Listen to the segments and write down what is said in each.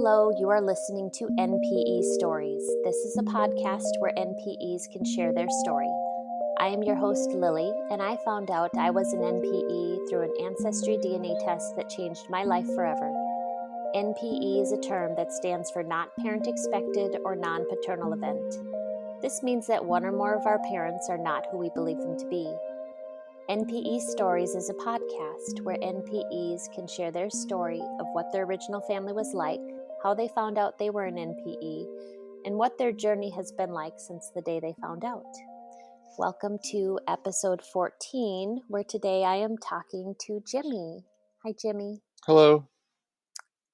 Hello, you are listening to NPE Stories. This is a podcast where NPEs can share their story. I am your host, Lily, and I found out I was an NPE through an ancestry DNA test that changed my life forever. NPE is a term that stands for Not Parent Expected or Non-Paternal Event. This means that one or more of our parents are not who we believe them to be. NPE Stories is a podcast where NPEs can share their story of what their original family was like, how they found out they were an NPE, and what their journey has been like since the day they found out. Welcome to episode 14, where today I am talking to Jimmy. Hi, Jimmy. Hello.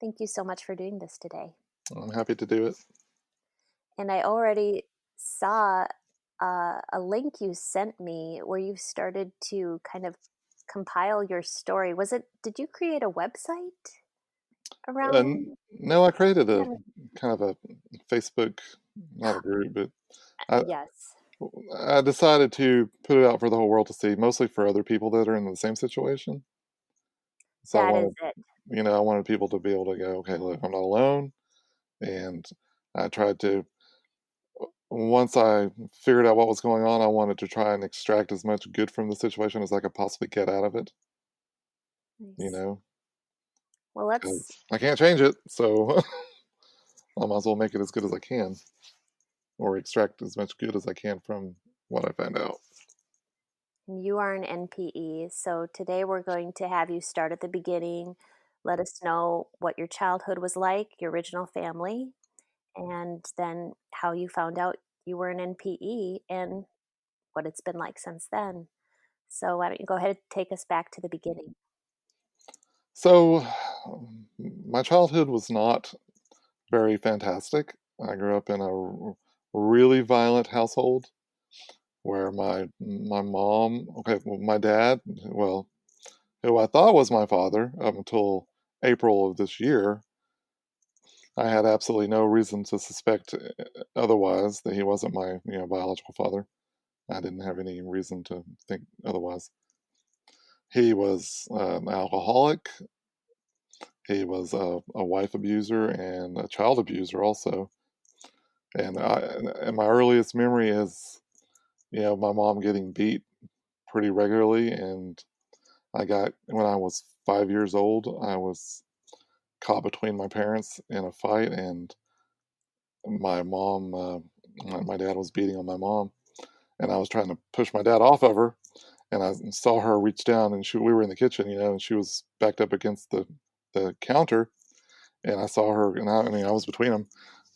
Thank you so much for doing this today. I'm happy to do it. And I already saw a link you sent me where you started to kind of compile your story. Did you create a website around? No, I created a kind of a Facebook, not a group, but Yes. I decided to put it out for the whole world to see, mostly for other people that are in the same situation. So That is it. I wanted people to be able to go, okay, look, I'm not alone. And I tried to, once I figured out what was going on, I wanted to try and extract as much good from the situation as I could possibly get out of it. Nice. Well, Because I can't change it, so I might as well make it as good as I can, or extract as much good as I can from what I found out. You are an NPE, so today we're going to have you start at the beginning. Let us know what your childhood was like, your original family, and then how you found out you were an NPE and what it's been like since then. So why don't you go ahead and take us back to the beginning? So, my childhood was not very fantastic. I grew up in a really violent household where my mom, my dad, well, who I thought was my father up until April of this year, I had absolutely no reason to suspect otherwise, that he wasn't my biological father. I didn't have any reason to think otherwise. He was an alcoholic. He was a wife abuser and a child abuser also. And my earliest memory is, my mom getting beat pretty regularly. And when I was 5 years old, I was caught between my parents in a fight, and my mom, my dad was beating on my mom, and I was trying to push my dad off of her, and I saw her reach down, and we were in the kitchen, and she was backed up against the counter, and I saw her, and I was between them.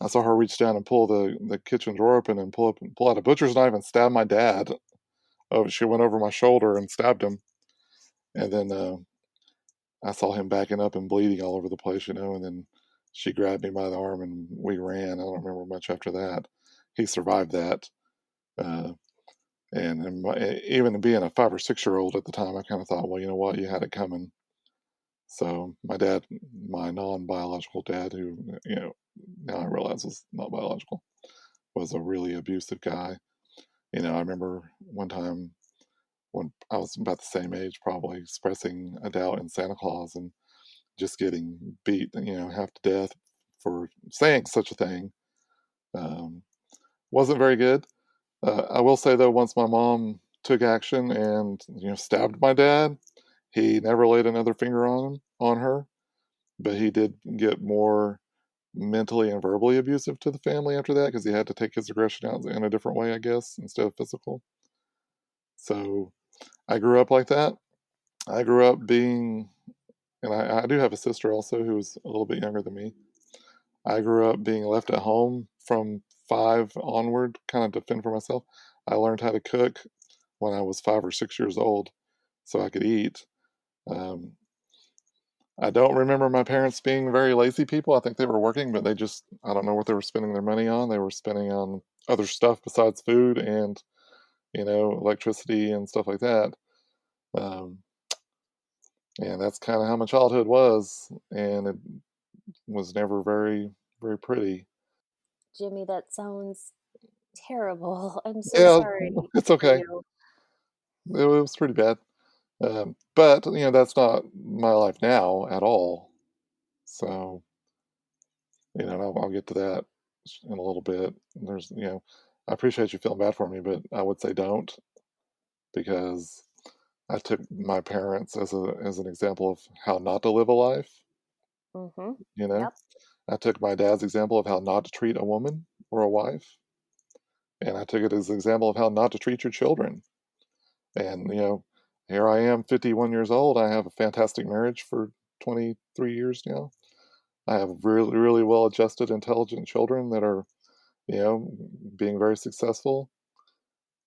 I saw her reach down and pull the kitchen drawer open and pull out a butcher's knife and stab my dad. Oh, she went over my shoulder and stabbed him, and then I saw him backing up and bleeding all over the place, and then she grabbed me by the arm and we ran. I don't remember much after that. He survived that. Uh, and even being a 5 or 6 year old at the time, I kind of thought, well, you know what, you had it coming. So my dad, my non-biological dad, who now I realize was not biological, was a really abusive guy. I remember one time when I was about the same age, probably expressing a doubt in Santa Claus and just getting beat, half to death for saying such a thing. Wasn't very good. I will say though, once my mom took action and stabbed my dad, he never laid another finger on her, but he did get more mentally and verbally abusive to the family after that because he had to take his aggression out in a different way, I guess, instead of physical. So I grew up like that. I grew up being, and I do have a sister also who's a little bit younger than me. I grew up being left at home from 5 onward, kind of to fend for myself. I learned how to cook when I was 5 or 6 years old so I could eat. Um, I don't remember my parents being very lazy people. I think they were working, but I don't know what they were spending their money on. They were spending on other stuff besides food and, electricity and stuff like that. Um, and that's kind of how my childhood was. And it was never very, very pretty. Jimmy, that sounds terrible. I'm so Yeah, sorry it's for okay. you. It was pretty bad. But, that's not my life now at all. So And I'll get to that in a little bit. There's, I appreciate you feeling bad for me, but I would say don't, because I took my parents as an example of how not to live a life. Mm-hmm. You know, Yep. I took my dad's example of how not to treat a woman or a wife, and I took it as an example of how not to treat your children. And here I am, 51 years old. I have a fantastic marriage for 23 years now. I have really, really well-adjusted, intelligent children that are, you know, being very successful.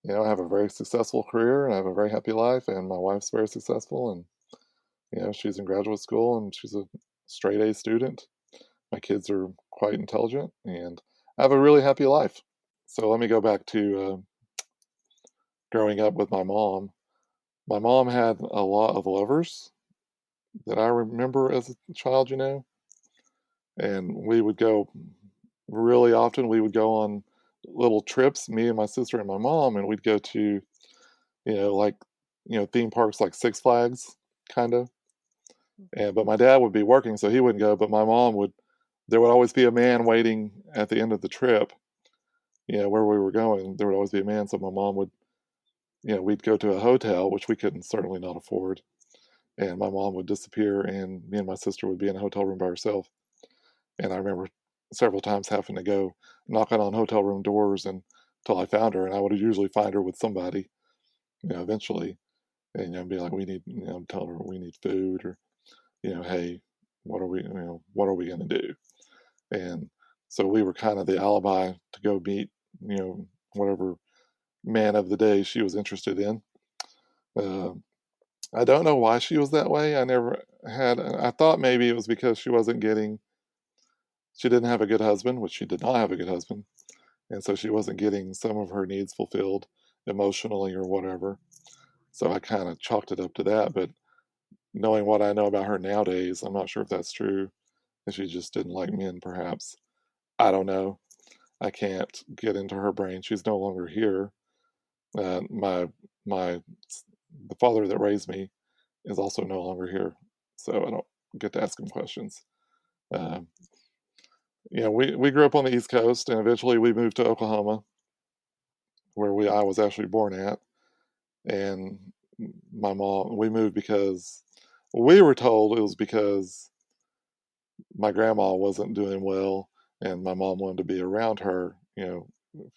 I have a very successful career and I have a very happy life, and my wife's very successful, and she's in graduate school and she's a straight A student. My kids are quite intelligent, and I have a really happy life. So let me go back to growing up with my mom. My mom had a lot of lovers that I remember as a child, and we would go really often. We would go on little trips, me and my sister and my mom, and we'd go to, like, theme parks like Six Flags, kind of. And but my dad would be working, so he wouldn't go. But my mom would. There would always be a man waiting at the end of the trip, where we were going. There would always be a man, so my mom would, we'd go to a hotel, which we couldn't certainly not afford, and my mom would disappear, and me and my sister would be in a hotel room by herself. And I remember several times having to go knocking on hotel room doors and until I found her, and I would usually find her with somebody, eventually, and be like, we need, tell her we need food, or hey, what are we going to do? And so we were kind of the alibi to go meet, whatever man of the day she was interested in. Uh, I don't know why she was that way. I never had. I thought maybe it was because she didn't have a good husband, which she did not have a good husband, and so she wasn't getting some of her needs fulfilled emotionally or whatever. So I kind of chalked it up to that. But knowing what I know about her nowadays, I'm not sure if that's true. And she just didn't like men, perhaps. I don't know. I can't get into her brain. She's no longer here. My the father that raised me is also no longer here, so I don't get to ask him questions. Um, we grew up on the East Coast, and eventually we moved to Oklahoma, where we I was actually born at. And my mom, we moved because we were told it was because my grandma wasn't doing well, and my mom wanted to be around her,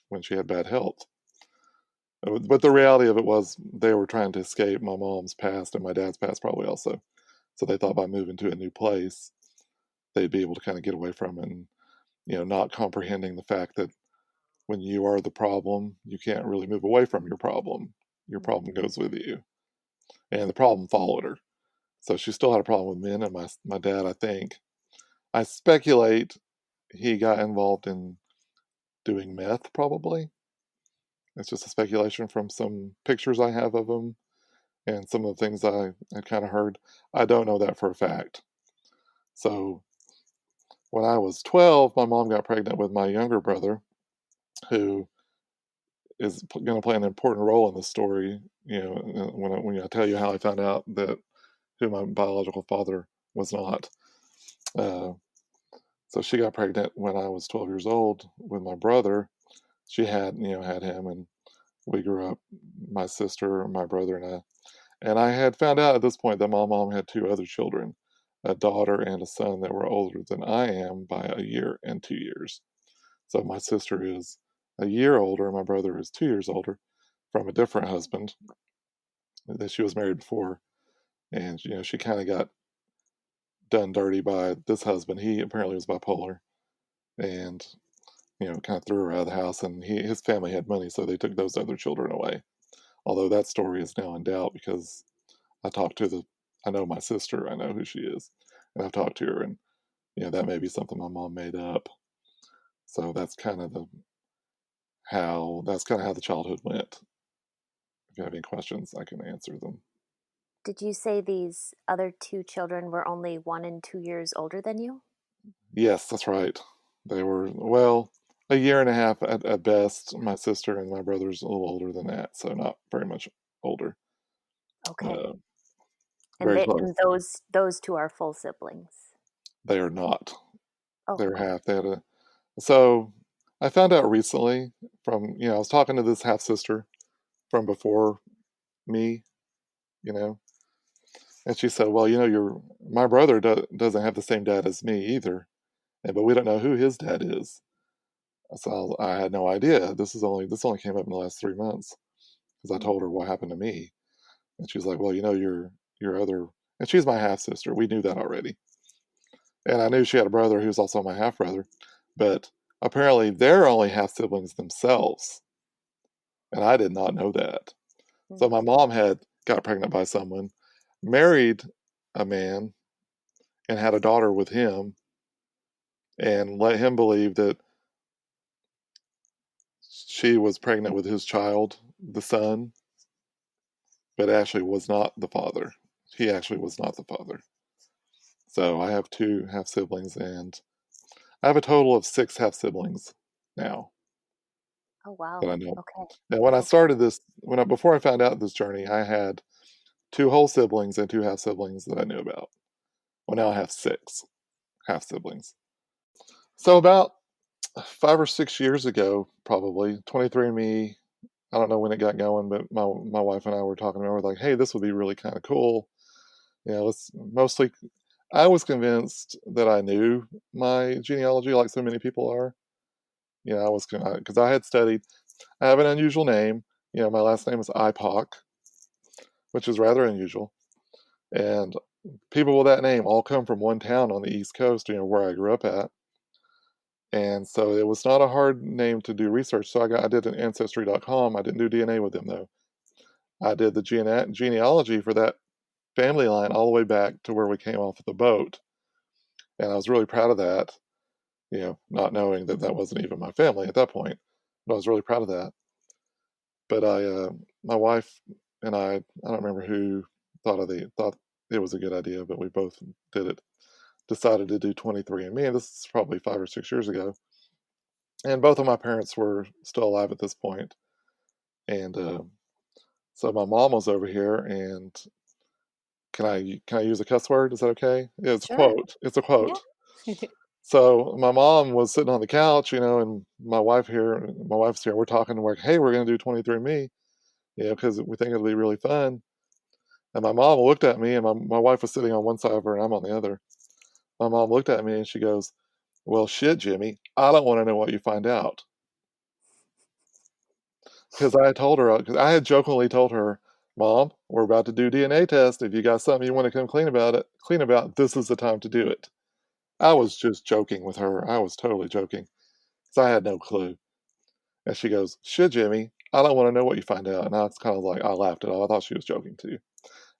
when she had bad health. But the reality of it was they were trying to escape my mom's past and my dad's past probably also. So they thought by moving to a new place, they'd be able to kind of get away from it, and, not comprehending the fact that when you are the problem, you can't really move away from your problem. Your problem goes with you. And the problem followed her. So she still had a problem with men, and my dad, I speculate he got involved in doing meth, probably. It's just a speculation from some pictures I have of him and some of the things I kind of heard. I don't know that for a fact. So when I was 12, my mom got pregnant with my younger brother, who is going to play an important role in the story. When I tell you how I found out that who my biological father was not. Uh, so she got pregnant when I was 12 years old with my brother. She had him, and we grew up. My sister, my brother, and I. And I had found out at this point that my mom had two other children, a daughter and a son that were older than I am by a year and 2 years. So my sister is a year older, and my brother is 2 years older from a different husband that she was married before. And, she kind of got done dirty by this husband. He apparently was bipolar, and, kind of threw her out of the house. And his family had money, so they took those other children away. Although that story is now in doubt because I talked to I know my sister, I know who she is, and I've talked to her, and that may be something my mom made up. So that's kind of how the childhood went. If you have any questions, I can answer them. Did you say these other two children were only 1 and 2 years older than you? Yes, that's right. They were, well, a year and a half at best. My sister and my brother's a little older than that, so not very much older. Okay. Uh, And Very they close. and those two are full siblings. They are not. Oh, They were half. They had a so I found out recently from I was talking to this half sister from before me, you know, and she said, "Well, your my brother doesn't have the same dad as me either, and but we don't know who his dad is." So I had no idea. This only came up in the last 3 months because I mm, told her what happened to me, and she's like, "Well, your other," and she's my half sister. We knew that already, and I knew she had a brother who was also my half brother, but apparently they're only half siblings themselves, and I did not know that. So mm, my mom had got pregnant by someone, married a man, and had a daughter with him, and let him believe that she was pregnant with his child, the son, but actually was not the father. He actually was not the father. So I have two half siblings, and I have a total of six half siblings now oh, wow. that I know. Okay. Now, when I Okay. started this, before I found out this journey, I had two whole siblings and two half siblings that I knew about. Well, now I have six half siblings. So about 5 or 6 years ago, probably 23andMe. I don't know when it got going, but my wife and I were talking about. We're like, hey, this would be really kind of cool. It's mostly. I was convinced that I knew my genealogy, like so many people are. I was because I had studied. I have an unusual name. My last name is IPOC, which is rather unusual, and people with that name all come from one town on the East Coast, where I grew up at. And so it was not a hard name to do research. So I did an ancestry.com. I didn't do DNA with them though. I did the genealogy for that family line all the way back to where we came off of the boat. And I was really proud of that, not knowing that that wasn't even my family at that point. But I was really proud of that. But my wife and I don't remember who thought it was a good idea, but we both did it. Decided to do 23andMe, and this is probably 5 or 6 years ago. And both of my parents were still alive at this point. And so my mom was over here, and can I use a cuss word? Is that okay? Yeah, it's a Sure. quote. It's a Yeah. quote. So my mom was sitting on the couch, and my wife's here. We're talking. We're like, hey, we're going to do 23andMe, because we think it'll be really fun. And my mom looked at me, and my wife was sitting on one side of her, and I'm on the other. My mom looked at me, and she goes, well, shit, Jimmy, I don't want to know what you find out. Because I had jokingly told her, Mom, we're about to do DNA test. If you got something you want to come clean about, this is the time to do it. I Yeah. was just joking with her. I was totally joking because I had no clue. And she goes, shit, Jimmy, I don't want to know what you find out. And I was kind of like, I laughed it off. I thought she was joking too.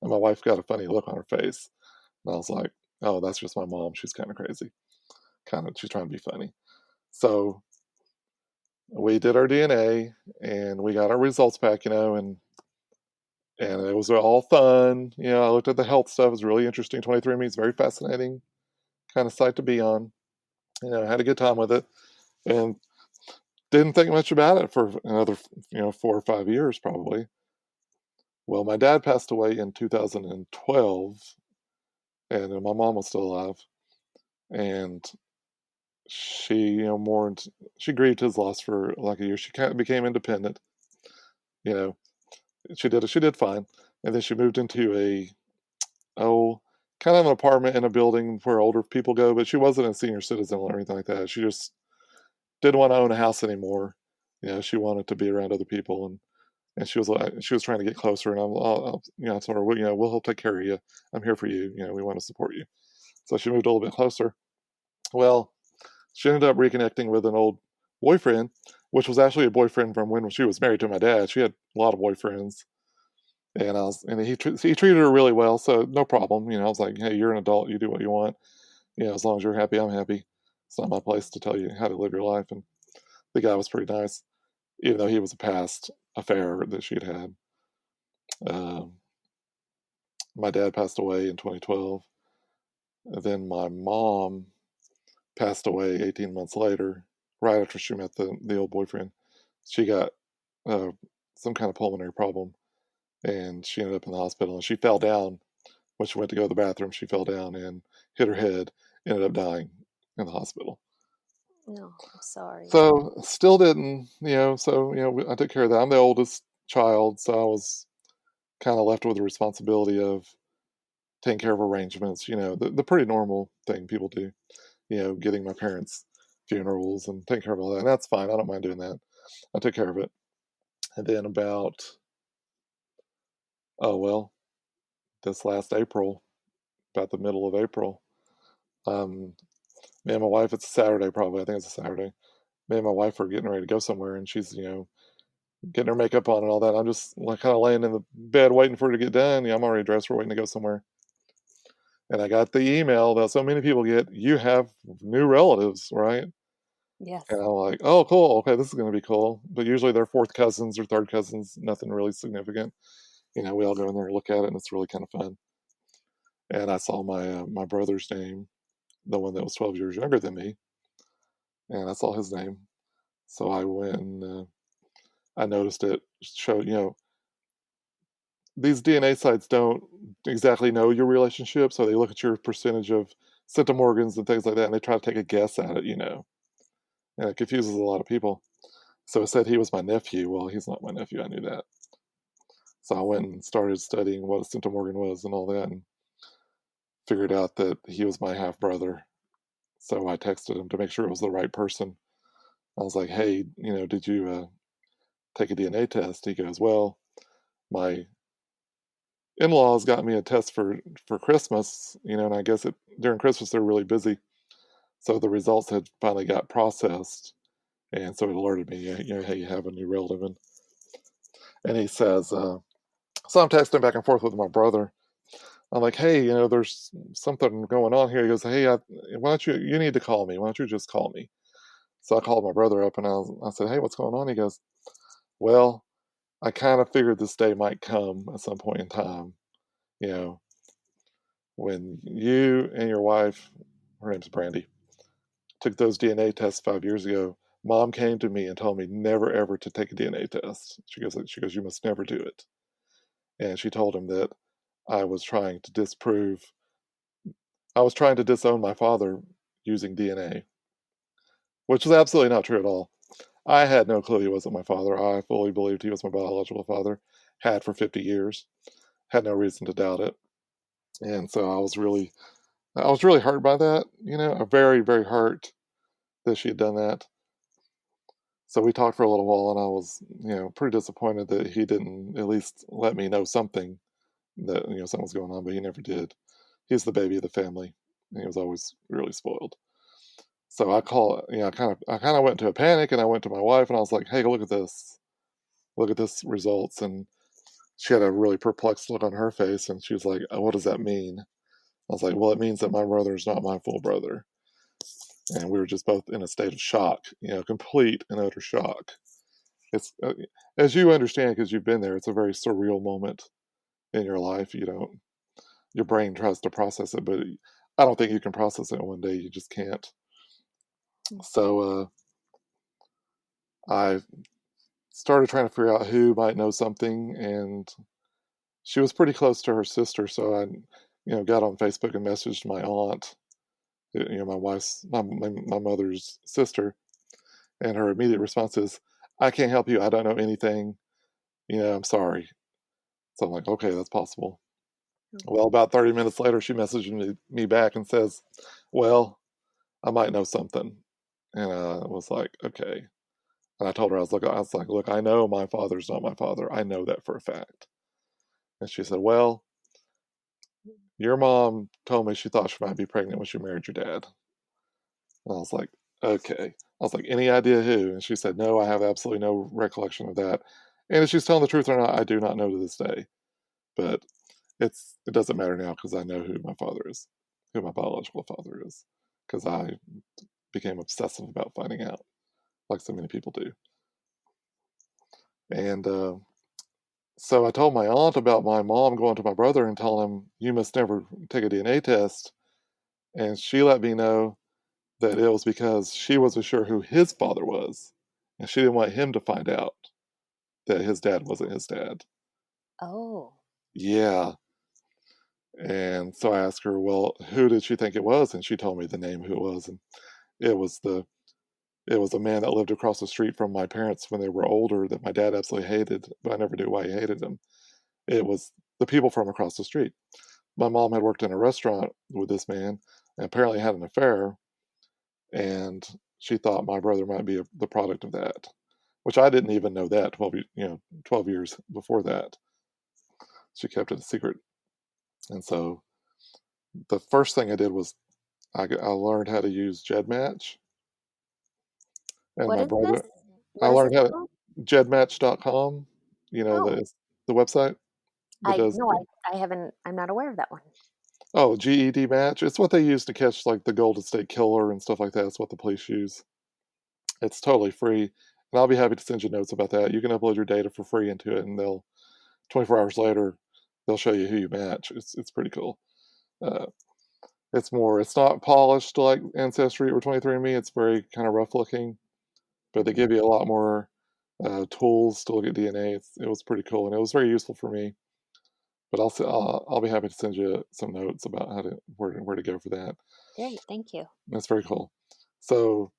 And my wife got a funny look on her face. And I was like, oh, that's just my mom. She's kind of crazy. She's trying to be funny. So we did our DNA and we got our results back, and it was all fun. I looked at the health stuff. It was really interesting. 23andMe is very fascinating kind of site to be on. I had a good time with it and didn't think much about it for another, 4 or 5 years probably. Well, my dad passed away in 2012, and my mom was still alive, and she, mourned. She grieved his loss for like a year. She kind of became independent. You know, she did fine, and then she moved into oh, kind of an apartment in a building where older people go, but she wasn't a senior citizen or anything like that. She just didn't want to own a house anymore. She wanted to be around other people, and she was trying to get closer. And I told her, well, we'll help take care of you. I'm here for you. We want to support you. So she moved a little bit closer. Well, she ended up reconnecting with an old boyfriend, which was actually a boyfriend from when she was married to my dad. She had a lot of boyfriends, and he treated her really well, so no problem. I was like, hey, you're an adult, you do what you want. As long as you're happy, I'm happy. It's not my place to tell you how to live your life. And the guy was pretty nice, even though he was a past affair that she'd had. Um, my dad passed away in 2012. Then my mom passed away 18 months later, right after she met the old boyfriend. She got uh, some kind of pulmonary problem, and she ended up in the hospital. And she fell down when she went to go to the bathroom. She fell down and hit her head, ended up dying. in the hospital. No, I'm sorry. So still didn't, I took care of that. I'm the oldest child, so I was kind of left with the responsibility of taking care of arrangements, the pretty normal thing people do, getting my parents' funerals and taking care of all that. And that's fine. I don't mind doing that. I took care of it. And then oh, well, this last April, about the middle of April, um, me and my wife, it's a Saturday probably. I think it's a Saturday. Me and my wife are getting ready to go somewhere, and she's, getting her makeup on and all that. I'm just like kind of laying in the bed waiting for her to get done. I'm already dressed. We're waiting to go somewhere. And I got the email that so many people get, you have new relatives, right? Yes. And I'm like, oh, cool. Okay, this is going to be cool. But usually they're fourth cousins or third cousins, nothing really significant. We all go in there and look at it, and it's really kind of fun. And I saw my brother's name, the one that was 12 years younger than me, and I saw his name. So I went and I noticed it showed, these DNA sites don't exactly know your relationship, so they look at your percentage of centimorgans and things like that, and they try to take a guess at it, and it confuses a lot of people. So it said he was my nephew. Well, he's not my nephew. I knew that. So I went and started studying what a centimorgan was and all that, and figured out that he was my half brother. So I texted him to make sure it was the right person. I was like, "Hey, did you take a DNA test?" He goes, "Well, my in-laws got me a test for Christmas, and I guess during Christmas they're really busy, so the results had finally got processed, and so it alerted me, hey, you have a new relative." And he says, so I'm texting back and forth with my brother. I'm like, "Hey, there's something going on here." He goes, "Hey, why don't you need to call me? Why don't you just call me?" So I called my brother up and I said, "Hey, what's going on?" He goes, "Well, I kind of figured this day might come at some point in time, you know, when you and your wife, her name's Brandy, took those DNA tests 5 years ago. Mom came to me and told me never ever to take a DNA test. She goes, you must never do it." And she told him that I was trying to disown my father using DNA, which is absolutely not true at all. I had no clue he wasn't my father. I fully believed he was my biological father, had for 50 years, had no reason to doubt it. And so I was really hurt by that, very, very hurt that she had done that. So we talked for a little while, and I was, pretty disappointed that he didn't at least let me know something that, something was going on, but he never did. He's the baby of the family. And he was always really spoiled. So I kind of went into a panic, and I went to my wife, and I was like, "Hey, look at this results." And she had a really perplexed look on her face, and she was like, "Oh, what does that mean?" I was like, "Well, it means that my brother is not my full brother." And we were just both in a state of shock, complete and utter shock. It's as you understand because you've been there. It's a very surreal moment in your life. Your brain tries to process it, but I don't think you can process it in one day. You just can't. So I started trying to figure out who might know something, and she was pretty close to her sister. So I, got on Facebook and messaged my aunt, my wife's, my mother's sister, and her immediate response is, "I can't help you. I don't know anything. I'm sorry." So I'm like, "Okay, that's possible." Well, about 30 minutes later, she messaged me back and says, "Well, I might know something." And I was like, "Okay." And I told her, "Look, I know my father's not my father. I know that for a fact." And she said, "Well, your mom told me she thought she might be pregnant when she married your dad." And I was like, "Okay." I was like, "Any idea who?" And she said, "No, I have absolutely no recollection of that." And if she's telling the truth or not, I do not know to this day. But it doesn't matter now because I know who my father is, who my biological father is, because I became obsessive about finding out, like so many people do. And so I told my aunt about my mom going to my brother and telling him, "You must never take a DNA test." And she let me know that it was because she wasn't sure who his father was, and she didn't want him to find out that his dad wasn't his dad. Oh, Yeah. And so I asked her, well, who did she think it was? And she told me the name who it was. And it was the it was a man that lived across the street from my parents when they were older that my dad absolutely hated, but I never knew why he hated him. It was the people from across the street. My mom had worked in a restaurant with this man and apparently had an affair, and she thought my brother might be the product of that, which I didn't even know that 12 years before that. She kept it a secret. And so the first thing I did was I learned how to use GEDmatch, and What my is this? brother, I What is learned this how to, called? GEDmatch.com, Oh, the website that I does, no, I haven't. I'm not aware of that one. oh, GED match. It's what they use to catch like the Golden State Killer and stuff like that. It's what the police use. It's totally free. And I'll be happy to send you notes about that. You can upload your data for free into it, and they'll 24 hours later, they'll show you who you match. It's pretty cool. Uh, it's not polished like Ancestry or 23andMe. It's very kind of rough looking, but they Mhm. give you a lot more tools to look at DNA. It was pretty cool, and it was very useful for me. But I'll be happy to send you some notes about where to go for that. Great, thank you. That's very cool. So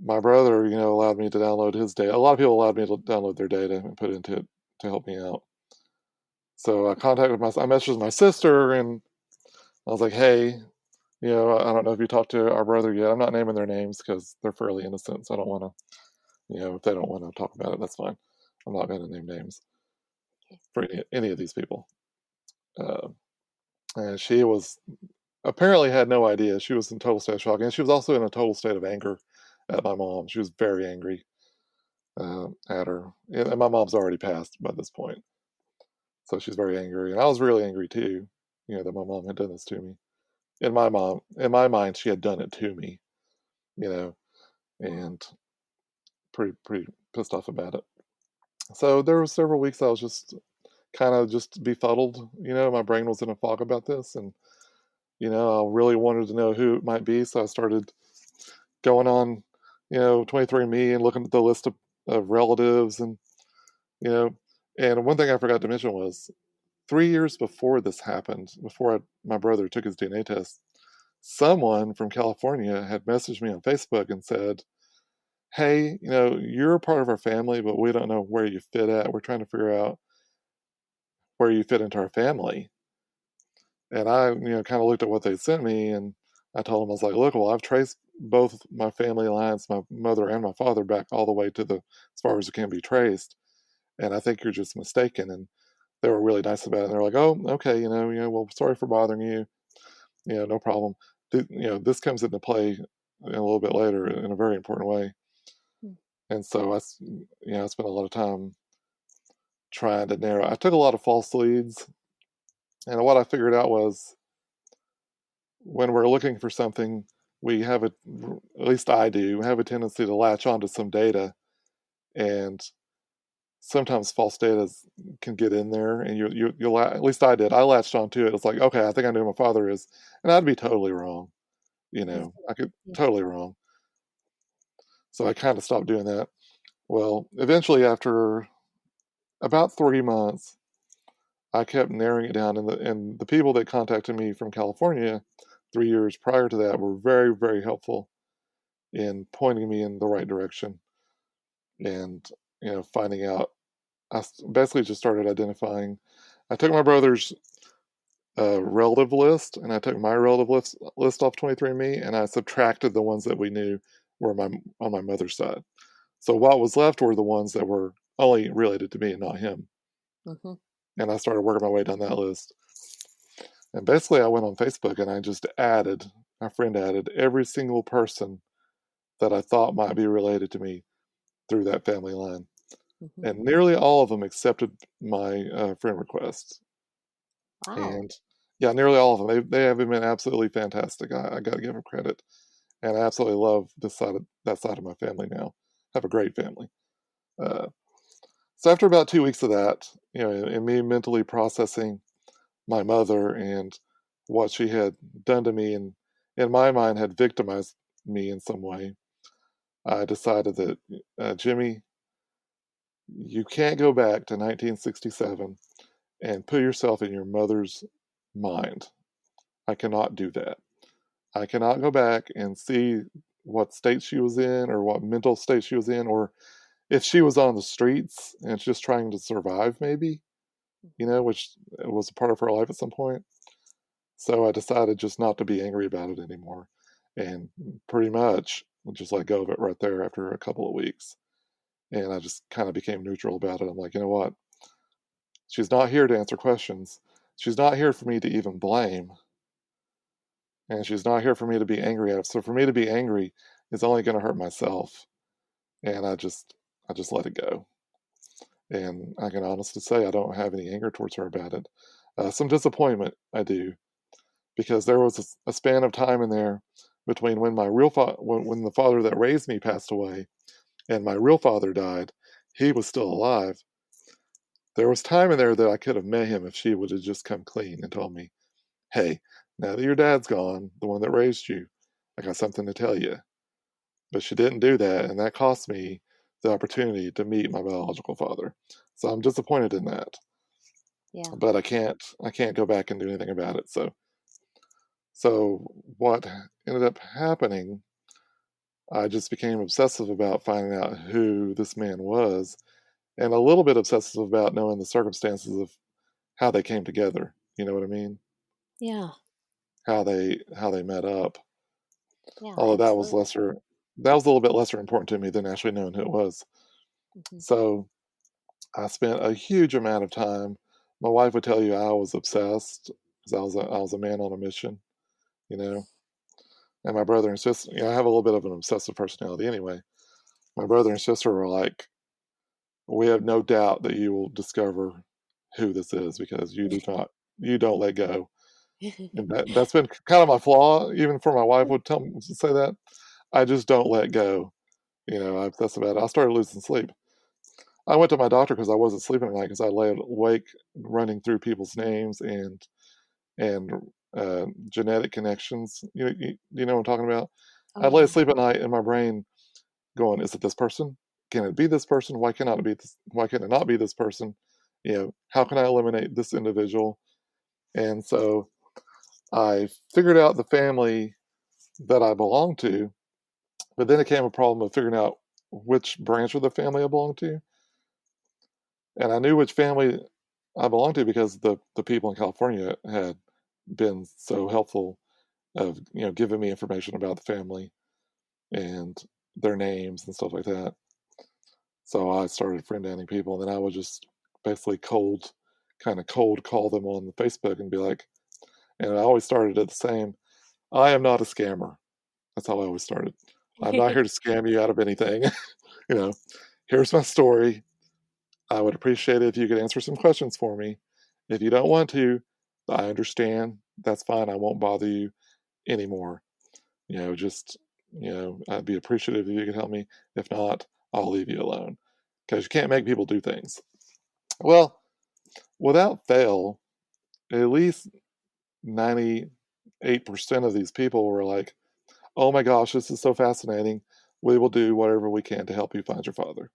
my brother, allowed me to download his data. A lot of people allowed me to download their data and put it into it to help me out. So I messaged my sister, and I was like, hey, I don't know if you talked to our brother yet. I'm not naming their names because they're fairly innocent, so I don't want to, if they don't want to talk about it, that's fine. I'm not going to name names Okay. for any of these people. Uh, and she was apparently had no idea. She was in total state of shock, and she was also in a total state of anger at my mom. She was very angry at her, and my mom's already passed by this point, so she's very angry, and I was really angry too. That my mom had done this to me. In my mind, she had done it to me. You know, Wow. and pretty pissed off about it. So there were several weeks I was just kind of just befuddled. My brain was in a fog about this, and I really wanted to know who it might be, so I started going on, 23andMe and looking at the list of relatives, and you know, and one thing I forgot to mention was 3 years before this happened, before my brother took his DNA test, someone from California had messaged me on Facebook and said, hey, you're a part of our family, but we don't know where you fit at. We're trying to figure out where you fit into our family. And I, kind of looked at what they sent me, and I told them, I was like, look, well, I've traced both my family lines, my mother and my father, back all the way to as far as it can be traced. And I think you're just mistaken. And they were really nice about it. And they're like, oh, okay, well, sorry for bothering you. No problem. This comes into play a little bit later in a very important way. Hmm. And so I spent a lot of time trying to narrow. I took a lot of false leads, and what I figured out was when we're looking for something, we have at least I do, have a tendency to latch onto some data, and sometimes false data can get in there, and you'll at least I did. I latched onto it. It's like, okay, I think I know who my father is, and I'd be totally wrong. I see. I could Yeah. totally wrong. So I kind of stopped doing that. Well, eventually, after about 3 months, I kept narrowing it down, and the people that contacted me from California 3 years prior to that were very, very helpful in pointing me in the right direction, and finding out. Basically just started identifying. I took my brother's relative list, and I took my relative list off 23andMe, and I subtracted the ones that we knew were on my mother's side. So what was left were the ones that were only related to me and not him. Mm-hmm. And I started working my way down that list. And basically, I went on Facebook and I just my friend added every single person that I thought might be related to me through that family line. Mm-hmm. And nearly all of them accepted my friend requests. Wow. And yeah, nearly all of them. They have been absolutely fantastic. I got to give them credit. And I absolutely love that side of my family now. I have a great family. Uh, so after about 2 weeks of that, and me mentally processing my mother and what she had done to me, and in my mind had victimized me in some way, I decided that, Jimmy, you can't go back to 1967 and put yourself in your mother's mind. I cannot do that. I cannot go back and see what state she was in or what mental state she was in, or if she was on the streets and just trying to survive, maybe, Mhm. which was a part of her life at some point. So I decided just not to be angry about it anymore, and pretty much just let go of it right there after a couple of weeks. And I just kind of became neutral about it. I'm like, you know what? She's not here to answer questions. She's not here for me to even blame, and she's not here for me to be angry at. So for me to be angry is only going to hurt myself, and I just let it go. And I can honestly say I don't have any anger towards her about it. Some disappointment I do, because there was a span of time in there between when my when the father that raised me passed away and my real father died. He was still alive. There was time in there that I could have met him if she would have just come clean and told me, "Hey, now that your dad's gone, the one that raised you, I got something to tell you." But she didn't do that, and that cost me the opportunity to meet my biological father. So I'm disappointed in that. Yeah. But I can't go back and do anything about it. So what ended up happening, I just became obsessive about finding out who this man was, and a little bit obsessive about knowing the circumstances of how they came together. You know what I mean? Yeah. How they met up. Yeah, Although absolutely. that was a little bit lesser important to me than actually knowing who it was. Hmm. So I spent a huge amount of time. My wife would tell you I was obsessed because I was a man on a mission, you know. And my brother and sister, I have a little bit of an obsessive personality anyway. My brother and sister were like, "We have no doubt that you will discover who this is because you don't let go." And that's been kind of my flaw. Even for my wife would tell me to say that I just don't let go. That's about it. I started losing sleep. I went to my doctor because I wasn't sleeping at night because I lay awake running through people's names and genetic connections. You know what I'm talking about? Oh, I'd lay yeah. asleep at night in my brain going, "Is it this person? Can it be this person? Why cannot it be this? Why can it not be this person? How can I eliminate this individual?" And so I figured out the family that I belong to, but then it came a problem of figuring out which branch of the family I belong to. And I knew which family I belonged to because the people in California had been so helpful of giving me information about the family and their names and stuff like that. So I started friend adding people, and then I would just basically kind of cold call them on Facebook and be like, and I always started at the same. I am not a scammer. That's how I always started. I'm not here to scam you out of anything. you know, Here's my story. I would appreciate it if you could answer some questions for me. If you don't want to, I understand. That's fine. I won't bother you anymore. Just, I'd be appreciative if you could help me. If not, I'll leave you alone because you can't make people do things. Well, without fail, at least 98% of these people were like, "Oh my gosh, this is so fascinating. We will do whatever we can to help you find your father."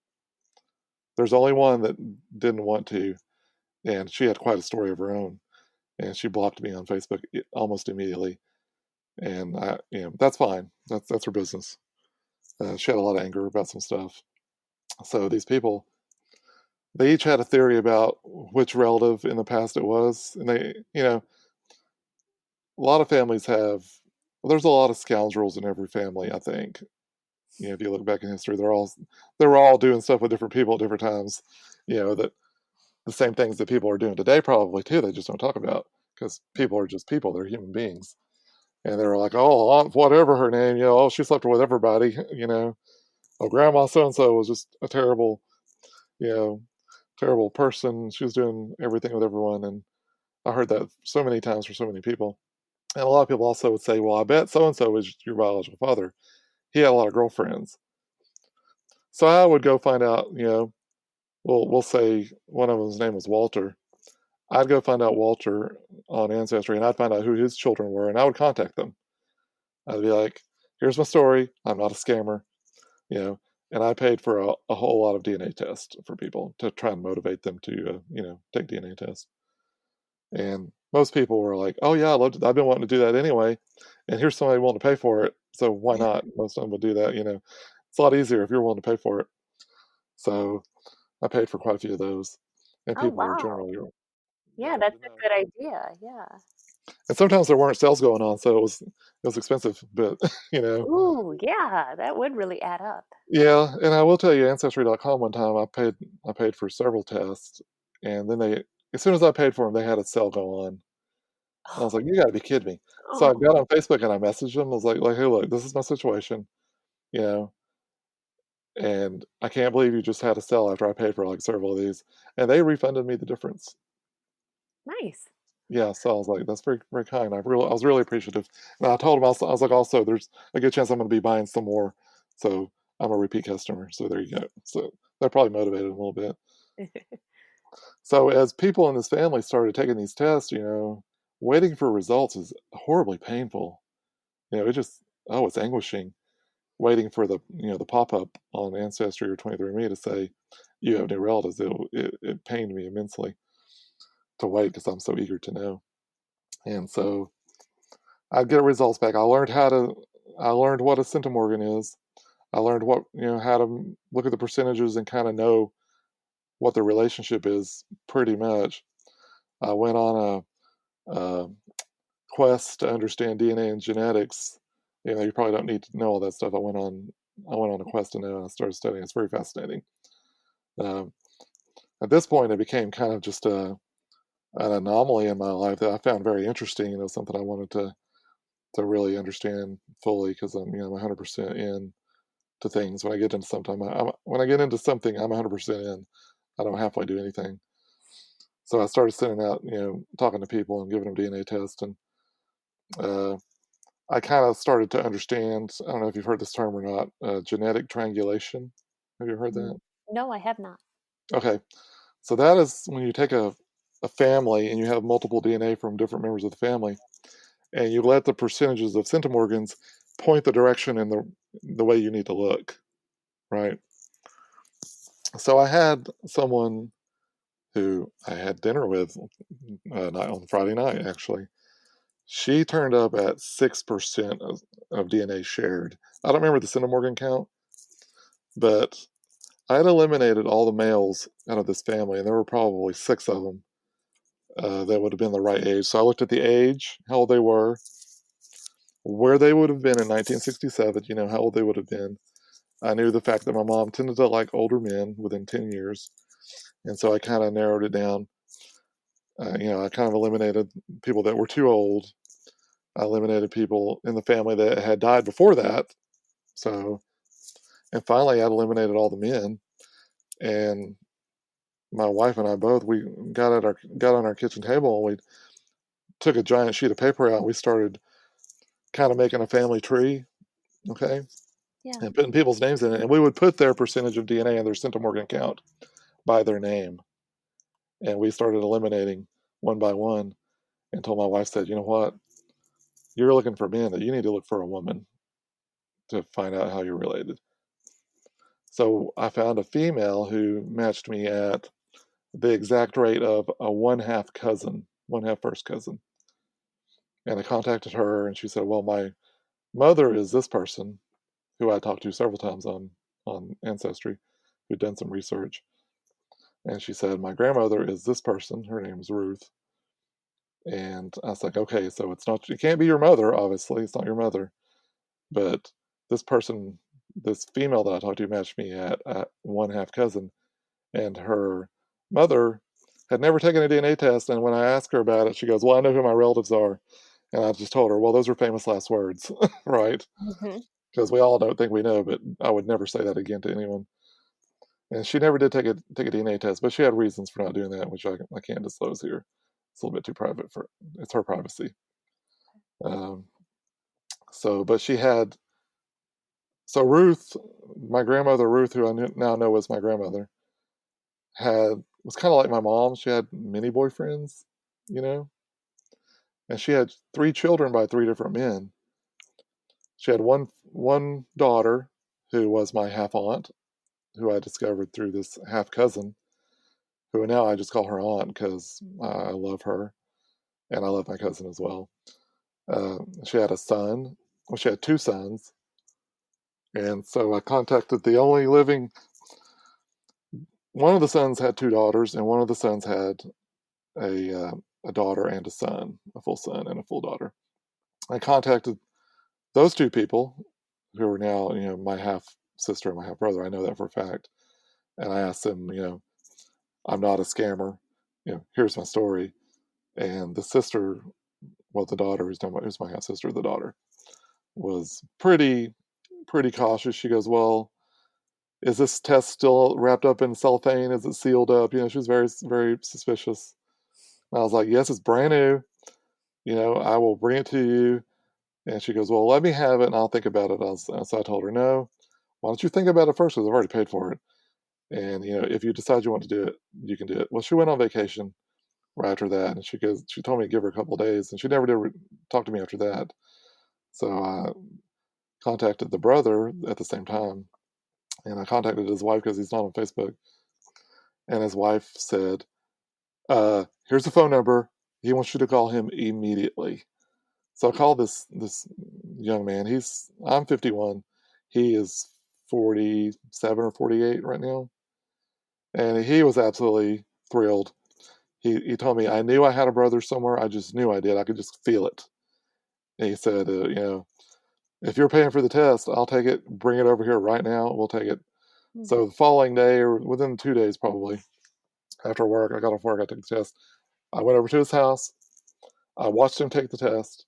There's only one that didn't want to, and she had quite a story of her own. And she blocked me on Facebook almost immediately. And that's fine. That's her business. She had a lot of anger about some stuff. So these people, they each had a theory about which relative in the past it was, and a lot of families have. Well, there's a lot of scoundrels in every family. I think. If you look back in history, they're all doing stuff with different people at different times. That the same things that people are doing today probably too. They just don't talk about because people are just people. They're human beings. And they were like, "Oh, Aunt whatever her name, oh, she slept with everybody, Oh, Grandma so and so was just a you know, terrible person. She was doing everything with everyone." And I heard that so many times for so many people. And a lot of people also would say, "Well, I bet so and so was your biological father. He had a lot of girlfriends." So I would go find out, we'll say one of them's name was Walter. I'd go find out Walter on Ancestry, and I'd find out who his children were, and I would contact them. I'd be like, "Here's my story. I'm not a scammer. you know, and I paid for a whole lot of DNA tests for people to try and motivate them to, take DNA tests. And most people were like, "Oh yeah, I've been wanting to do that anyway, and here's somebody willing to pay for it, so why not?" Most of them would do that. It's a lot easier if you're willing to pay for it. So I paid for quite a few of those, and Oh, people were wow. generally Yeah, willing that's to a know. good idea. Yeah. And sometimes there weren't sales going on, so it was expensive, but you know, Ooh, yeah, that would really add up. yeah. And I will tell you, Ancestry.com one time I paid for several tests, and then as soon as I paid for them, they had a sale go on. And I was like, "You got to be kidding me!" So I Oh, got on Facebook and I messaged them. I was like, "Hey, look, this is my situation, you know, and I can't believe you just had a sale after I paid for like several of these." And they refunded me the difference. nice. Yeah, so I was like, "That's very, very kind." I was really appreciative. And I told them also, I was like, "Also, there's a good chance I'm going to be buying some more, so I'm a repeat customer." So there you go. So that probably motivated them a little bit. So as people in this family started taking these tests, waiting for results is horribly painful. It just, oh, it's anguishing waiting for the pop-up on Ancestry or 23andMe to say you have new relatives. It pained me immensely to wait because I'm so eager to know. And so I'd get results back. I learned what a centimorgan is. I learned how to look at the percentages and kind of know what the relationship is pretty much. I went on a quest to understand DNA and genetics. You probably don't need to know all that stuff. I went on a quest to know, and I started studying. It's very fascinating. Um, at this point, it became kind of just an anomaly in my life that I found very interesting. Something I wanted to really understand fully because I'm 100% in to things. When I get into something, when I get into something, I'm 100% in. I don't halfway do anything. So I started sending out, talking to people and giving them DNA tests, and uh, I kind of started to understand. I don't know if you've heard this term or not. Genetic triangulation. Have you heard that? Mm, no, I have not. Okay, so that is when you take a family and you have multiple DNA from different members of the family, and you let the percentages of centimorgans point the direction in the way you need to look, right? So I had someone who I had dinner with on Friday night, actually. She turned up at 6% of DNA shared. I don't remember the centimorgan count, but I had eliminated all the males out of this family, and there were probably six of them that would have been the right age. So I looked at the age, how old they were, where they would have been in 1967, how old they would have been. I knew the fact that my mom tended to like older men within 10 years. And so I kind of narrowed it down. I kind of eliminated people that were too old. I eliminated people in the family that had died before that. So, and finally, I eliminated all the men. And my wife and I both, we got on our kitchen table and we took a giant sheet of paper out. And we started kind of making a family tree, okay, Yeah. and putting people's names in it. And we would put their percentage of DNA and their centimorgan count by their name. And we started eliminating one by one until my wife said, "You know what? You're looking for men, that you need to look for a woman to find out how you're related." So I found a female who matched me at the exact rate of a one half cousin, one half first cousin. And I contacted her and she said, "Well, my mother is this person who I talked to several times on Ancestry, who'd done some research." And she said, "My grandmother is this person. Her name is Ruth." And I was like, "Okay, so it can't be your mother, obviously. It's not your mother. But this person, this female that I talked to matched me at one half cousin. And her mother had never taken a DNA test. And when I asked her about it, she goes, 'Well, I know who my relatives are.' And I just told her, 'Well, those are famous last words,' right? Hmm. Because we all don't think we know, but I would never say that again to anyone." And she never did take a DNA test, but she had reasons for not doing that, which I can't disclose here. It's a little bit too private for it's her privacy. Um, but she had Ruth, my grandmother Ruth, who now know as my grandmother, was kind of like my mom. She had many boyfriends, you know, and she had three children by three different men. She had one daughter who was my half aunt, who I discovered through this half cousin, who now I just call her aunt because I love her. and I love my cousin as well. She had a son. Well, she had two sons, and so I contacted the only living. One of the sons had two daughters, and one of the sons had a daughter and a son, a full son and a full daughter. I contacted those two people, who are now, my half sister and my half brother. I know that for a fact, and I asked them, I'm not a scammer. Here's my story. And the sister, well, the daughter who's my half sister, the daughter was pretty cautious. She goes, "Well, is this test still wrapped up in cellophane? Is it sealed up?" She was very, very suspicious. And I was like, "Yes, it's brand new. I will bring it to you." And she goes, "Well, let me have it and I'll think about it." So I told her, "No, why don't you think about it first? Because I've already paid for it. And, if you decide you want to do it, you can do it." Well, she went on vacation right after that. And she told me to give her a couple of days. And she never did talk to me after that. So I contacted the brother at the same time. And I contacted his wife because he's not on Facebook. And his wife said, "Here's the phone number. He wants you to call him immediately." So I called this young man. I'm 51. He is 47 or 48 right now, and he was absolutely thrilled. He told me, "I knew I had a brother somewhere. I just knew I did. I could just feel it." And he said, "If you're paying for the test, I'll take it. Bring it over here right now. We'll take it." Mm. So the following day, or within 2 days probably, after work, I got off work, I took the test. I went over to his house. I watched him take the test.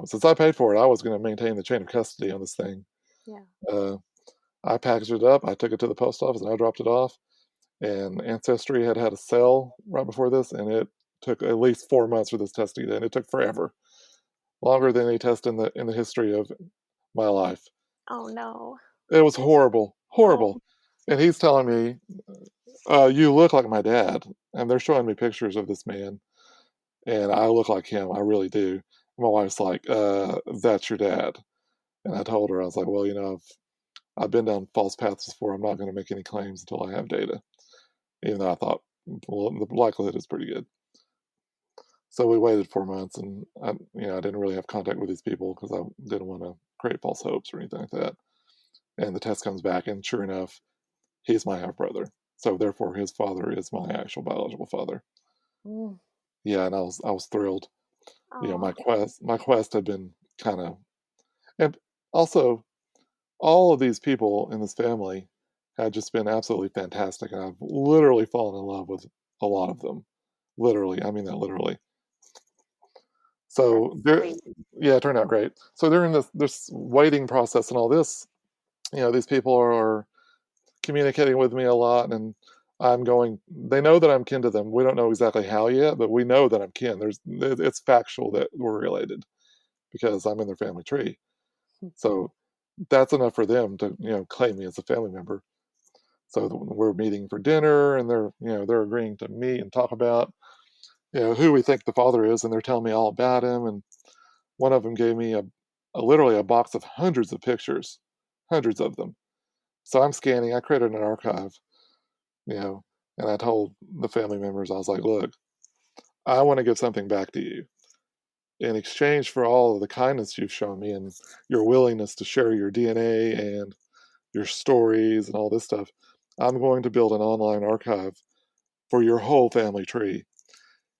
Since I paid for it, I was going to maintain the chain of custody on this thing. Yeah. Uh, I packaged it up. I took it to the post office and I dropped it off. And Ancestry had a sale right before this, and it took at least 4 months for this test to get in. It took forever, longer than any test in the history of my life. Oh no. It was horrible, Oh. horrible. And he's telling me, "You look like my dad," and they're showing me pictures of this man, and I look like him. I really do. My wife's like, "That's your dad." And I told her, I was like, "Well, I've been down false paths before. I'm not going to make any claims until I have data," even though I thought, well, the likelihood is pretty good. So we waited 4 months, and I didn't really have contact with these people because I didn't want to create false hopes or anything like that. And the test comes back, and sure enough, he's my half brother. So therefore, his father is my actual biological father. Mm. Yeah, and I was thrilled. Oh. My quest had been kind of, and also all of these people in this family had just been absolutely fantastic, and I've literally fallen in love with a lot of them. Literally, I mean that literally. That's So there, great. yeah, it turned out great. So during this waiting process and all this, these people are communicating with me a lot, and I'm going. They know that I'm kin to them. We don't know exactly how yet, but we know that I'm kin. It's factual that we're related because I'm in their family tree. So that's enough for them to claim me as a family member. So we're meeting for dinner, and they're agreeing to meet and talk about who we think the father is, and they're telling me all about him. And one of them gave me literally a box of hundreds of pictures, hundreds of them. So I'm scanning. I created an archive, you know, and I told the family members, I was like, "Look, I want to give something back to you in exchange for all of the kindness you've shown me and your willingness to share your DNA and your stories and all this stuff. I'm going to build an online archive for your whole family tree."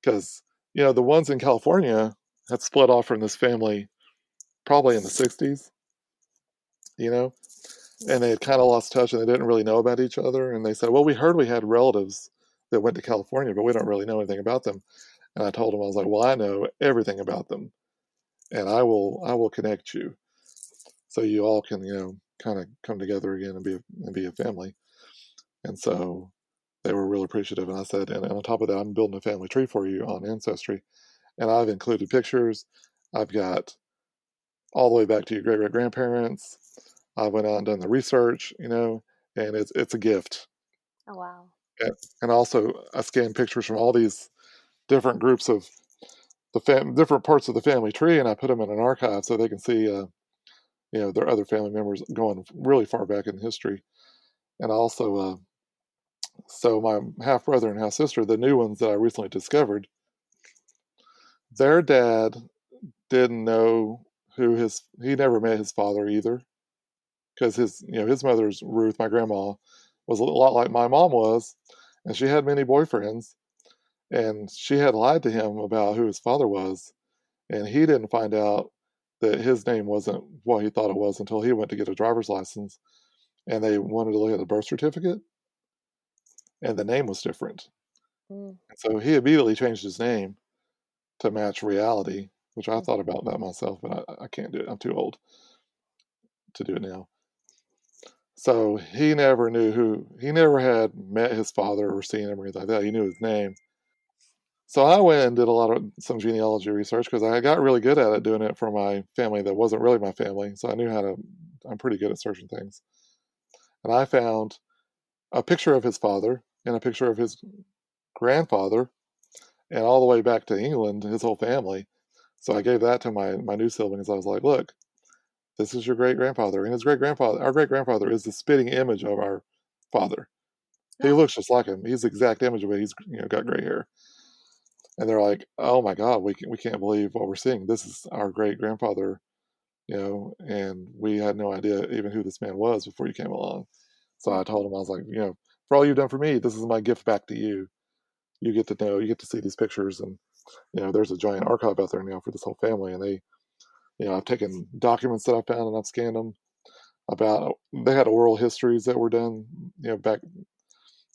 Because, the ones in California had split off from this family probably in the 60s, you know, and they had kind of lost touch and they didn't really know about each other. And they said, "Well, we heard we had relatives that went to California, but we don't really know anything about them." And I told them, I was like, "Well, I know everything about them, and I will connect you so you all can kind of come together again and be a family." And so they were really appreciative. And I said, and on top of that, I'm building a family tree for you on Ancestry, and I've included pictures. I've got all the way back to your great great grandparents. I went out and done the research, and it's a gift. Oh wow. And also, I scanned pictures from all these different groups of different parts of the family tree, and I put them in an archive so they can see, their other family members going really far back in history. And also, so my half brother and half sister, the new ones that I recently discovered, Their dad didn't know he never met his father either, because his mother's Ruth, my grandma, was a lot like my mom was, and she had many boyfriends, and she had lied to him about who his father was, and he didn't find out that his name wasn't what he thought it was until he went to get a driver's license, and they wanted to look at the birth certificate, and the name was different. Mm. And so he immediately changed his name to match reality, which I thought Mhm. about that myself, but I can't do it. I'm too old to do it now. So he never had met his father or seen him or anything like that. He knew his name. So I went and did some genealogy research because I got really good at it doing it for my family that wasn't really my family. So I'm pretty good at searching things. And I found a picture of his father and a picture of his grandfather and all the way back to England, his whole family. So I gave that to my new siblings. I was like, look, this is your great grandfather. And our great grandfather is the spitting image of our father. He Oh, looks just like him. He's the exact image of it. He's got gray hair. And they're like, "Oh my God, we can't believe what we're seeing. This is our great grandfather, and we had no idea even who this man was before you came along." So I told him, I was like, for all you've done for me, this is my gift back to you. You get to see these pictures, and there's a giant archive out there now for this whole family, and I've taken documents that I found and I've scanned them about. They had oral histories that were done, back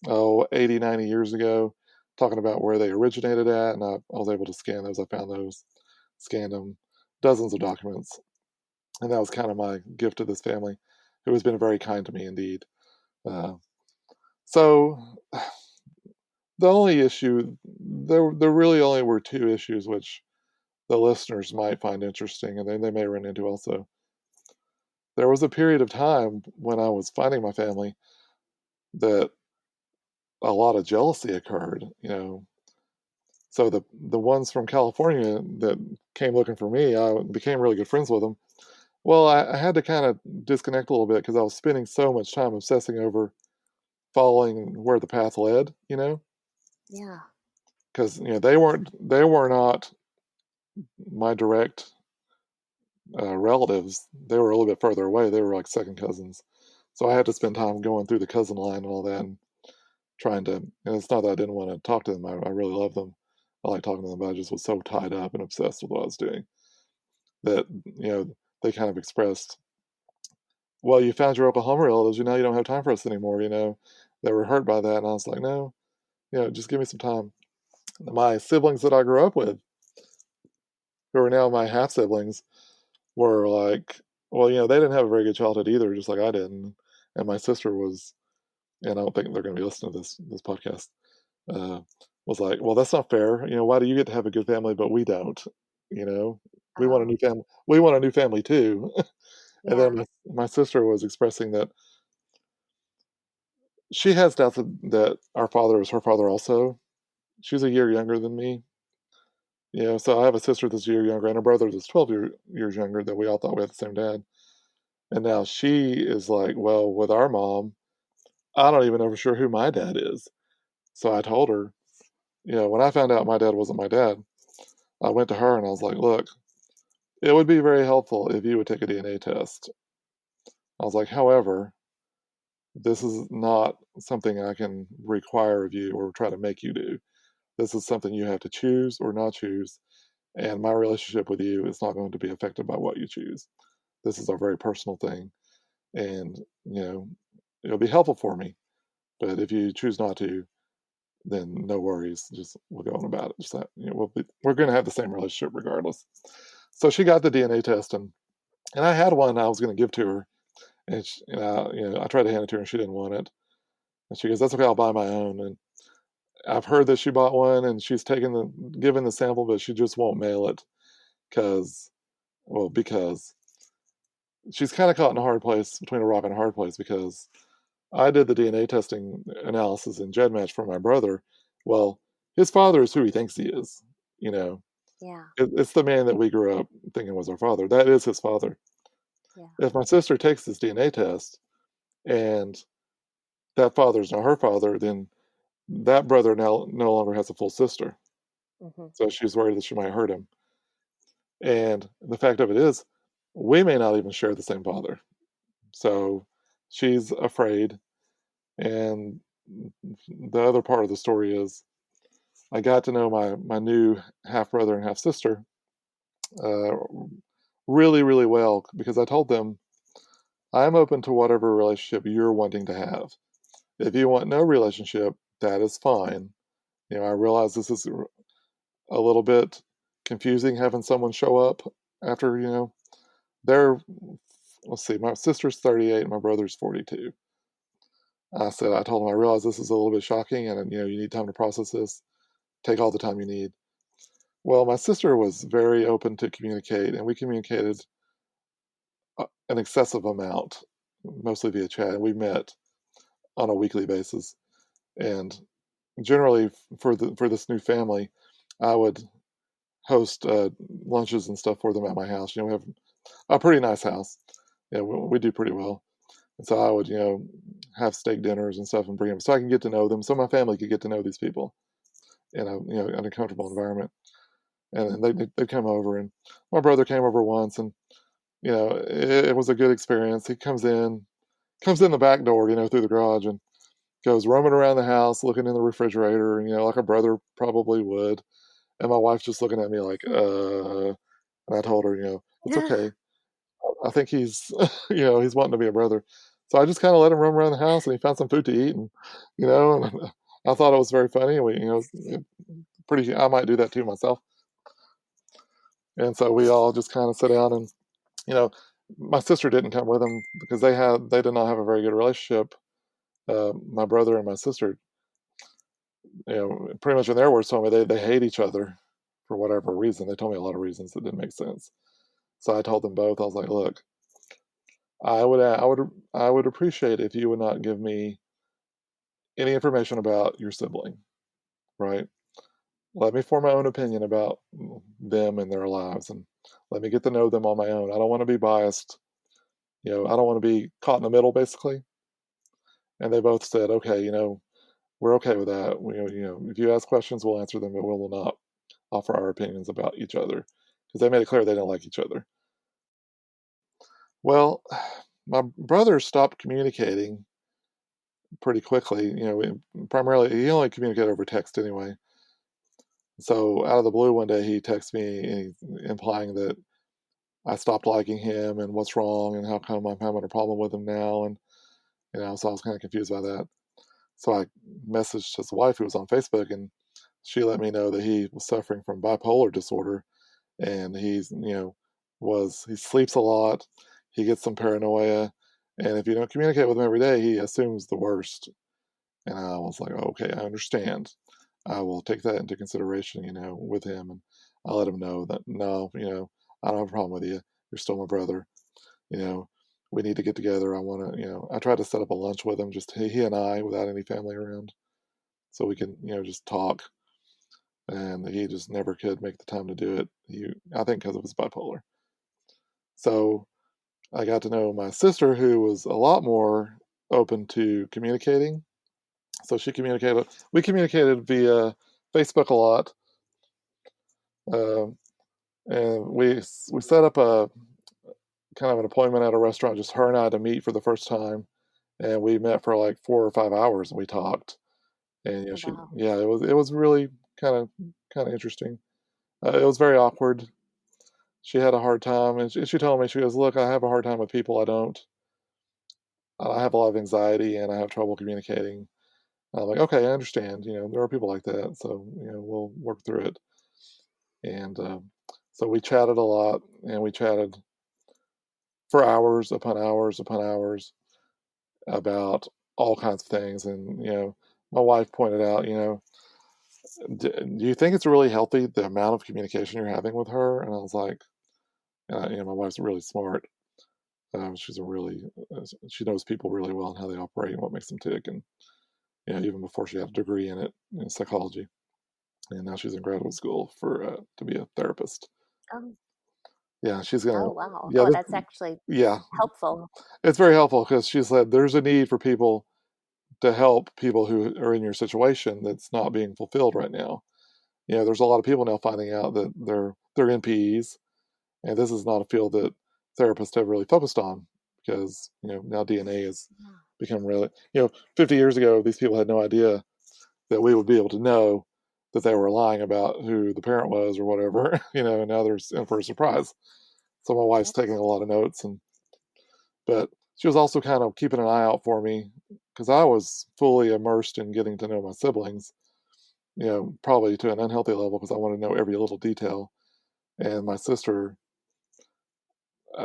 80, 90 years ago, talking about where they originated at, and I was able to scan those. I found those, scanned them, dozens of documents, and that was kind of my gift to this family, who has been very kind to me indeed. Uh, so the only issue, there really only were two issues which the listeners might find interesting, and they may run into also. There was a period of time when I was finding my family that a lot of jealousy occurred. So the ones from California that came looking for me, I became really good friends with them. Well, I had to kind of disconnect a little bit because I was spending so much time obsessing over following where the path led. yeah. Because they were not my direct relatives. They were a little bit further away. They were like second cousins. So I had to spend time going through the cousin line and all that, and trying to. And it's not that I didn't want to talk to them. I really love them. I like talking to them, but I just was so tied up and obsessed with what I was doing that they kind of expressed, well, you found your Oklahoma relatives, you don't have time for us anymore. They were hurt by that, and I was like, no, just give me some time. My siblings that I grew up with, who are now my half siblings, were like, well, they didn't have a very good childhood either, just like I didn't. And my sister was, and I don't think they're going to be listening to this podcast, uh, was like, well, that's not fair. Why do you get to have a good family but we don't? You know, we want a Oh, new family. We want a new family too. And then yeah. my sister was expressing that she has doubts that our father is her father also. She's a year younger than me. So I have a sister that's a year younger and a brother that's 12 years younger that we all thought we had the same dad. And now she is like, well, with our mom, I don't even know for sure who my dad is. So I told her, when I found out my dad wasn't my dad, I went to her and I was like, look, it would be very helpful if you would take a DNA test. I was like, however, this is not something I can require of you or try to make you do. This is something you have to choose or not choose. And my relationship with you is not going to be affected by what you choose. This is a very personal thing. And, it'll be helpful for me. But if you choose not to, then no worries. Just we'll go on about it. Just that, we're going to have the same relationship regardless. So she got the DNA test, and I had one I was going to give to her. And I tried to hand it to her and she didn't want it. And she goes, that's okay, I'll buy my own. And I've heard that she bought one and she's given the sample, but she just won't mail it because, because she's kind of caught in a hard place, between a rock and a hard place, because I did the DNA testing analysis in GEDmatch for my brother. Well, his father is who he thinks he is. You know, Yeah. it's the man that we grew up thinking was our father. That is his father. Yeah. If my sister takes this DNA test and that father's not her father, then that brother now no longer has a full sister. Hmm. So she was worried that she might hurt him. And the fact of it is, we may not even share the same father. So she's afraid. And the other part of the story is I got to know my new half brother and half sister uh, really, really well because I told them I'm open to whatever relationship you're wanting to have. If you want no relationship, that is fine. I realize this is a little bit confusing having someone show up after, they're, let's see, my sister's 38, my brother's 42. I told him, I realize this is a little bit shocking and, you need time to process this. Take all the time you need. Well, my sister was very open to communicate, and we communicated an excessive amount, mostly via chat. We met on a weekly basis, and generally for this new family, I would host lunches and stuff for them at my house. We have a pretty nice house. Yeah, we do pretty well. And so I would, have steak dinners and stuff and bring them so I can get to know them, so my family could get to know these people in a comfortable environment. And they'd come over, and my brother came over once, and it was a good experience. He comes in the back door, through the garage, and goes roaming around the house, looking in the refrigerator, like a brother probably would. And my wife's just looking at me like, and I told her, it's okay. I think he's, he's wanting to be a brother. So I just kind of let him roam around the house, and he found some food to eat, and and I thought it was very funny. And we, pretty. I might do that too myself. And so we all just kind of sit down, and you know, my sister didn't come with him because they did not have a very good relationship. My brother and my sister, pretty much in their words, told me they hate each other for whatever reason. They told me a lot of reasons that didn't make sense. So I told them both. I was like, look, I would appreciate if you would not give me any information about your sibling, right? Let me form my own opinion about them and their lives, and let me get to know them on my own. I don't want to be biased. I don't want to be caught in the middle, basically. And they both said, okay, we're okay with that. If you ask questions, we'll answer them, but we will not offer our opinions about each other because they made it clear they didn't like each other. Well, my brother stopped communicating pretty quickly. Primarily he only communicated over text anyway. So out of the blue one day he texted me implying that I stopped liking him and what's wrong and how come I'm having a problem with him now, and so I was kind of confused by that. So I messaged his wife who was on Facebook, and she let me know that he was suffering from bipolar disorder, and he sleeps a lot, he gets some paranoia, and if you don't communicate with him every day, he assumes the worst. And I was like, okay, I understand. I will take that into consideration, with him, and I'll let him know that no, I don't have a problem with you. You're still my brother. You know, we need to get together. I want to, I tried to set up a lunch with him, just he and I, without any family around, so we can, just talk. And he just never could make the time to do it. I think, because of his bipolar. So I got to know my sister, who was a lot more open to communicating. So we communicated via Facebook a lot. Um, and we set up a kind of an appointment at a restaurant, just her and I, to meet for the first time. And we met for like 4 or 5 hours, and we talked. And Wow. it was really kind of interesting. It was very awkward. She had a hard time, and she told me, she goes, "Look, I have a hard time with people. I have a lot of anxiety, and I have trouble communicating." I'm like, "Okay, I understand. There are people like that, so we'll work through it." And so we chatted a lot, and we chatted for hours upon hours upon hours about all kinds of things. And my wife pointed out, do you think it's really healthy, the amount of communication you're having with her? And I was like, my wife's really smart. She's a really she knows people really well and how they operate and what makes them tick. And even before she had a degree in it, in psychology, and now she's in graduate school for to be a therapist. Oh, Yeah, she's gonna. oh, wow. Yeah, Oh, that's actually yeah, helpful. it's very helpful because she said there's a need for people to help people who are in your situation that's not being fulfilled right now. There's a lot of people now finding out that they're NPEs, and this is not a field that therapists have really focused on because now DNA has Yeah. become really 50 years ago these people had no idea that we would be able to know that they were lying about who the parent was or whatever. And now they're in for a surprise. So my wife's Yep. taking a lot of notes, but she was also kind of keeping an eye out for me because I was fully immersed in getting to know my siblings, probably to an unhealthy level because I want to know every little detail. And my sister,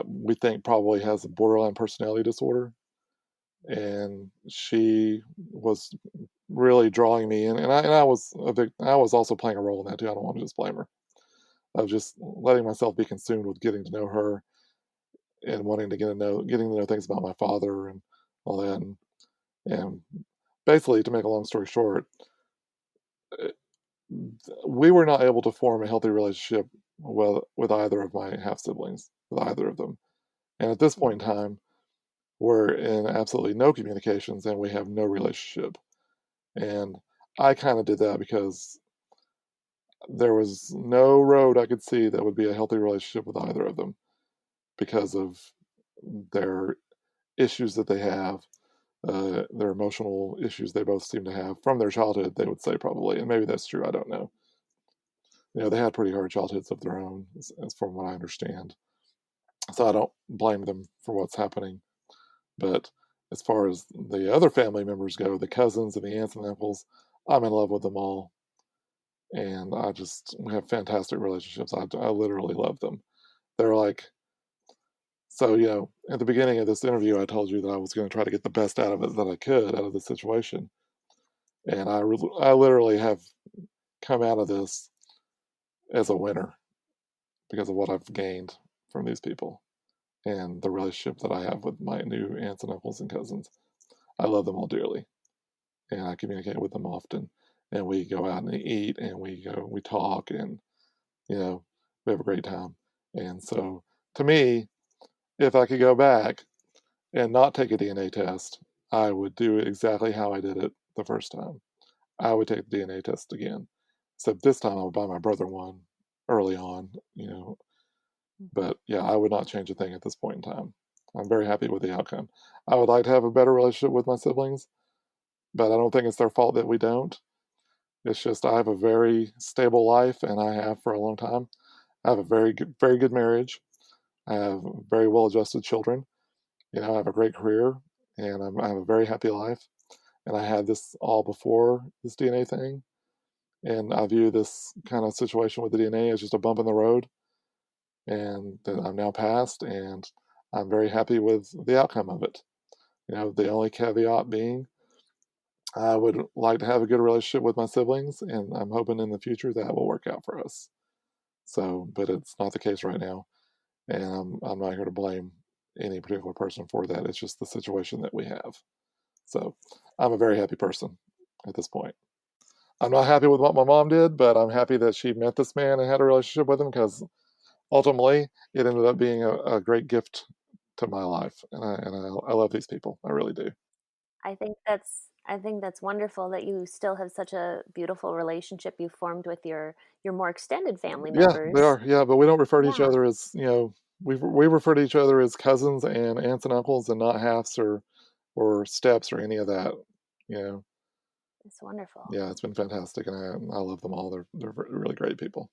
we think probably has a borderline personality disorder, and she was really drawing me in, and I was also playing a role in that too. I don't want to just blame her. Of just letting myself be consumed with getting to know her and wanting to getting to know things about my father and all that, and basically, to make a long story short, eh, we were not able to form a healthy relationship with either of my half siblings, with either of them. And at this point in Mhm. time, we're in absolutely no communications and we have no relationship. And I kind of did that because there was no road I could see that would be a healthy relationship with either of them because of their issues that they have, their emotional issues they both seem to have from their childhood, they would say probably. And maybe that's true. I don't know. They had pretty hard childhoods of their own, as from what I understand. So I don't blame them for what's happening. But as far as the other family members go, the cousins and the aunts and uncles, I'm in love with them all. And we have fantastic relationships. I literally love them. They're like, so, at the beginning of this interview, I told you that I was going to try to get the best out of it that I could out of the situation. And I literally have come out of this as a winner because of what I've gained from these people and the relationship that I have with my new aunts and uncles and cousins. I love them all dearly, and I communicate with them often. And we go out and eat, and we talk, and you know, we have a great time. And so, to me, if I could go back and not take a DNA test, I would do it exactly how I did it the first time. I would take the DNA test again. Except this time I would buy my brother one early on. But yeah, I would not change a thing at this point in time. I'm very happy with the outcome. I would like to have a better relationship with my siblings, but I don't think it's their fault that we don't. It's just I have a very stable life, and I have for a long time. I have a very good marriage. I have very well-adjusted children. I have a great career, and I have a very happy life. And I had this all before this DNA thing, and I view this kind of situation with the DNA as just a bump in the road, and that I'm now past, and I'm very happy with the outcome of it. The only caveat being I would like to have a good relationship with my siblings, and I'm hoping in the future that will work out for us. So, but it's not the case right now, and I'm not here to blame any particular person for that. It's just the situation that we have. So, I'm a very happy person at this point. I'm not happy with what my mom did, but I'm happy that she met this man and had a relationship with him because ultimately it ended up being a great gift to my life, and I love these people. I really do. I think that's wonderful that you still have such a beautiful relationship you formed with your more extended family Yeah, they members. are. Yeah, but we don't refer to each Yeah, other as we refer to each other as cousins and aunts and uncles, and not halves or steps or any of that. You know, it's wonderful. yeah, it's been fantastic, and I love them all. They're really great people,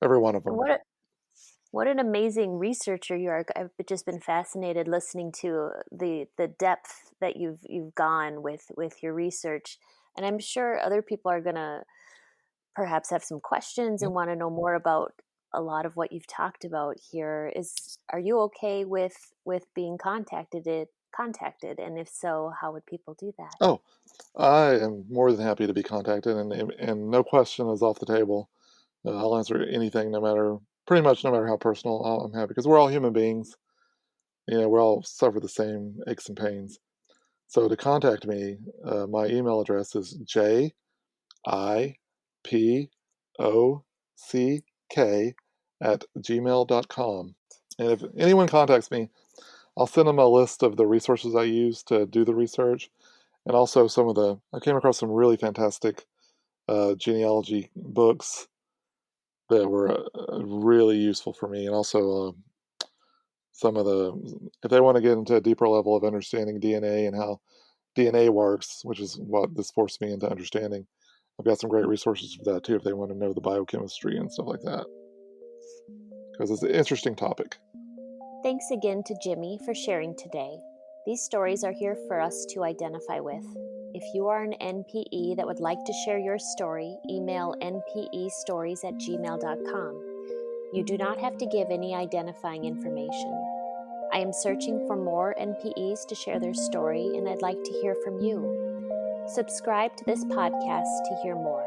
every one of And them. what an amazing researcher you are. I've just been fascinated listening to the depth that you've gone with your research. And I'm sure other people are gonna perhaps have some questions Yeah. and want to know more about a lot of what you've talked about here. Are you okay with being contacted? And if so, how would people do that? Oh, I am more than happy to be contacted, and no question is off the table. I'll answer anything, no matter pretty much no matter how personal. I'm happy because we're all human beings. We all suffer the same aches and pains. So to contact me, my email address is jipock@gmail.com. And if anyone contacts me, I'll send them a list of the resources I use to do the research, and also I came across some really fantastic genealogy books that were really useful for me. And also some of if they want to get into a deeper level of understanding DNA and how DNA works, which is what this forced me into understanding, I've got some great resources for that too, if they want to know the biochemistry and stuff like that, because it's an interesting topic. Thanks again to Jimmy for sharing today. These stories are here for us to identify with. If you are an NPE that would like to share your story, email npestories@gmail.com. You do not have to give any identifying information. I am searching for more NPEs to share their story, and I'd like to hear from you. Subscribe to this podcast to hear more.